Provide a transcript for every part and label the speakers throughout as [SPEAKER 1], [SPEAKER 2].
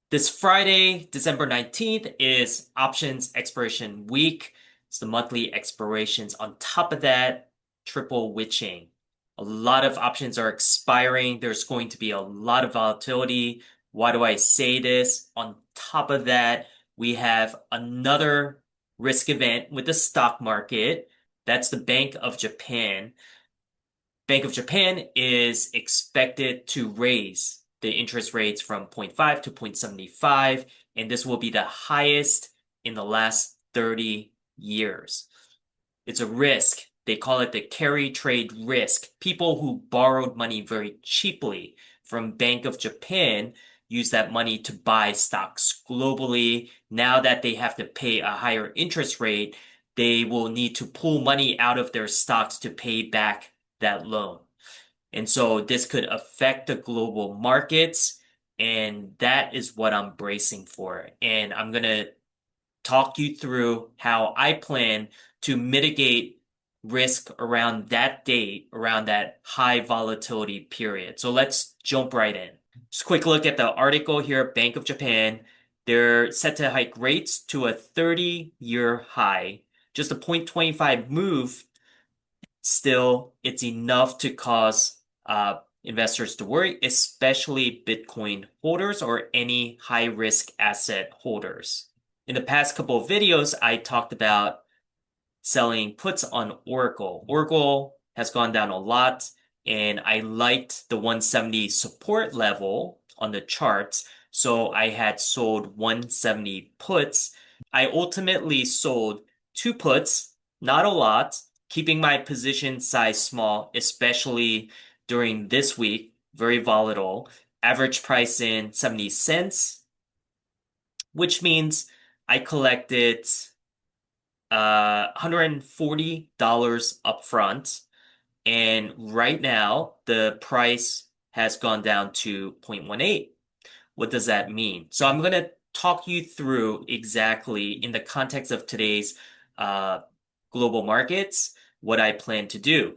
[SPEAKER 1] This Friday, December 19th, is options expiration week. It's the monthly expirations. On top of that, triple witching. A lot of options are expiring. There's going to be a lot of volatility. Why do I say this? On top of that, we have another risk event with the stock market. That's the Bank of Japan. Bank of Japan is expected to raise the interest rates from zero point 0.5 to 0.75, and this will be the highest in the last 30 years. It's a risk. They call it the carry trade risk. People who borrowed money very cheaply from Bank of Japan use that money to buy stocks globally. Now that they have to pay a higher interest rate, they will need to pull money out of their stocks to pay back that loan. And so this could affect the global markets, and that is what I'm bracing for. And I'm going to talk you through how I plan to mitigate risk around that date, around that high volatility period. So let's jump right in. Just a quick look at the article here, Bank of Japan. They're set to hike rates to a 30-year high. Just a 0.25 move, still, it's enough to cause investors to worry, especially Bitcoin holders or any high risk asset holders. In the past couple of videos, I talked about selling puts on Oracle. Oracle has gone down a lot, and I liked the 170 support level on the charts. So I had sold 170 puts. I ultimately sold two puts, not a lot, keeping my position size small, especially during this week, very volatile. Average price in 70 cents, which means I collected $140 upfront. And right now, the price has gone down to 0.18. What does that mean? So I'm going to talk you through exactly in the context of today's uh, global markets, what I plan to do.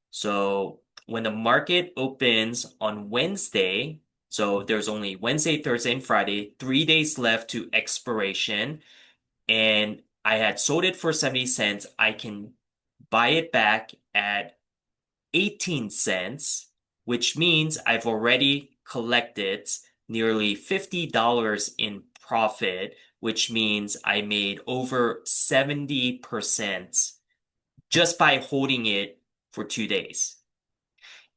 [SPEAKER 1] So when the market opens on Wednesday, so there's only Wednesday, Thursday, and Friday, 3 days left to expiration, and I had sold it for 70 cents. I can buy it back at 18 cents, which means I've already collected nearly $50 in profit, which means I made over 70% just by holding it for 2 days.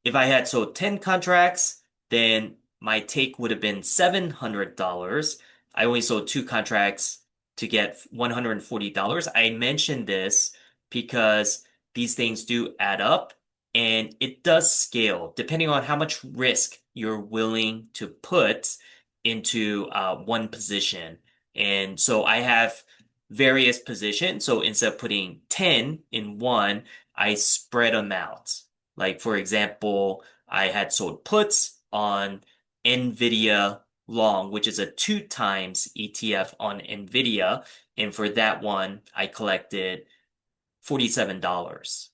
[SPEAKER 1] If I had sold 10 contracts, then my take would have been $700. I only sold two contracts to get $140. I mentioned this because these things do add up and it does scale depending on how much risk you're willing to put into one position. And so I have various positions. So instead of putting 10 in one, I spread them out. Like, for example, I had sold puts on NVIDIA long, which is a 2 times ETF on NVIDIA. And for that one, I collected $47.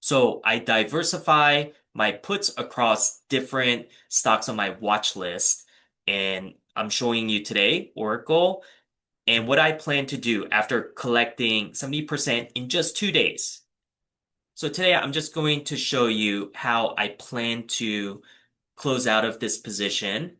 [SPEAKER 1] So I diversify my puts across different stocks on my watch list. And I'm showing you today, Oracle, and what I plan to do after collecting 70% in just 2 days. So today I'm just going to show you how I plan to close out of this position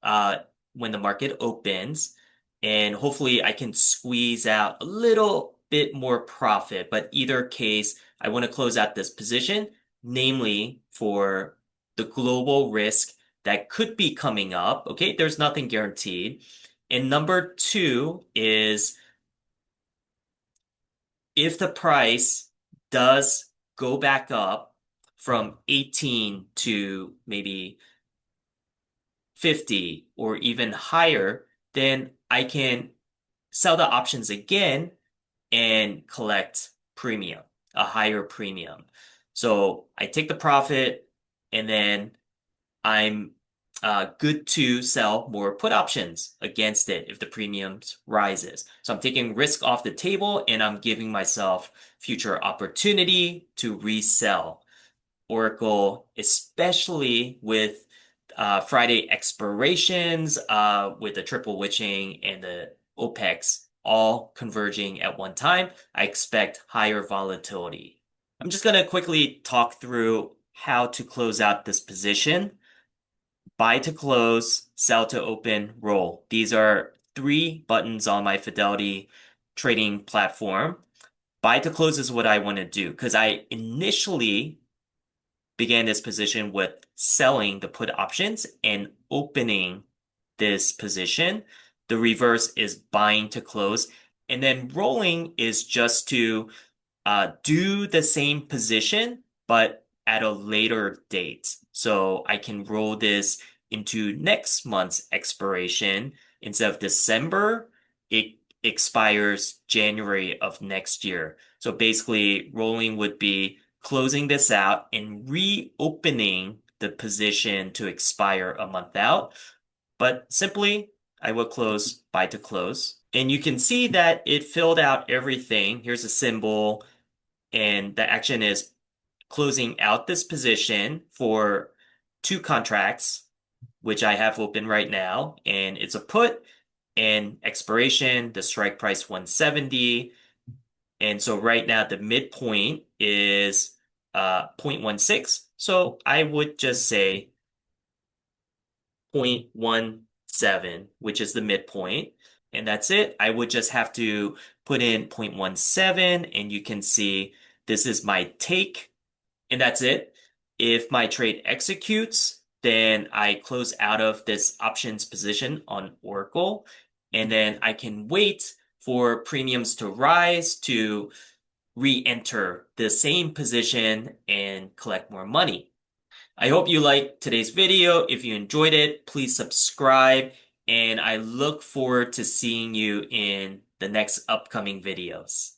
[SPEAKER 1] uh, when the market opens. And hopefully I can squeeze out a little bit more profit. But either case, I want to close out this position, namely for the global risk that could be coming up. Okay, there's nothing guaranteed. And number two is if the price does go back up from 18 to maybe 50 or even higher, then I can sell the options again and collect premium, a higher premium. So I take the profit and then I'm good to sell more put options against it if the premiums rises. So I'm taking risk off the table and I'm giving myself future opportunity to resell Oracle, especially with Friday expirations with the triple witching and the OPEX all converging at one time, I expect higher volatility. I'm just going to quickly talk through how to close out this position. Buy to close, sell to open, roll. These are three buttons on my Fidelity trading platform. Buy to close is what I want to do because I initially began this position with selling the put options and opening this position. The reverse is buying to close. And then rolling is just to do the same position, but at a later date. So I can roll this into next month's expiration. Instead of December, it expires January of next year. So basically, rolling would be closing this out and reopening the position to expire a month out. But simply, I will close buy to close. And you can see that it filled out everything. Here's a symbol, and the action is closing out this position for two contracts, which I have open right now. And it's a put and expiration, the strike price 170. And so right now the midpoint is 0.16. So I would just say 0.17, which is the midpoint. And that's it. I would just have to put in 0.17, and you can see this is my take, and that's it. If my trade executes, then I close out of this options position on Oracle, and then I can wait for premiums to rise to re-enter the same position and collect more money. I hope you liked today's video. If you enjoyed it, please subscribe, and I look forward to seeing you in the next upcoming videos.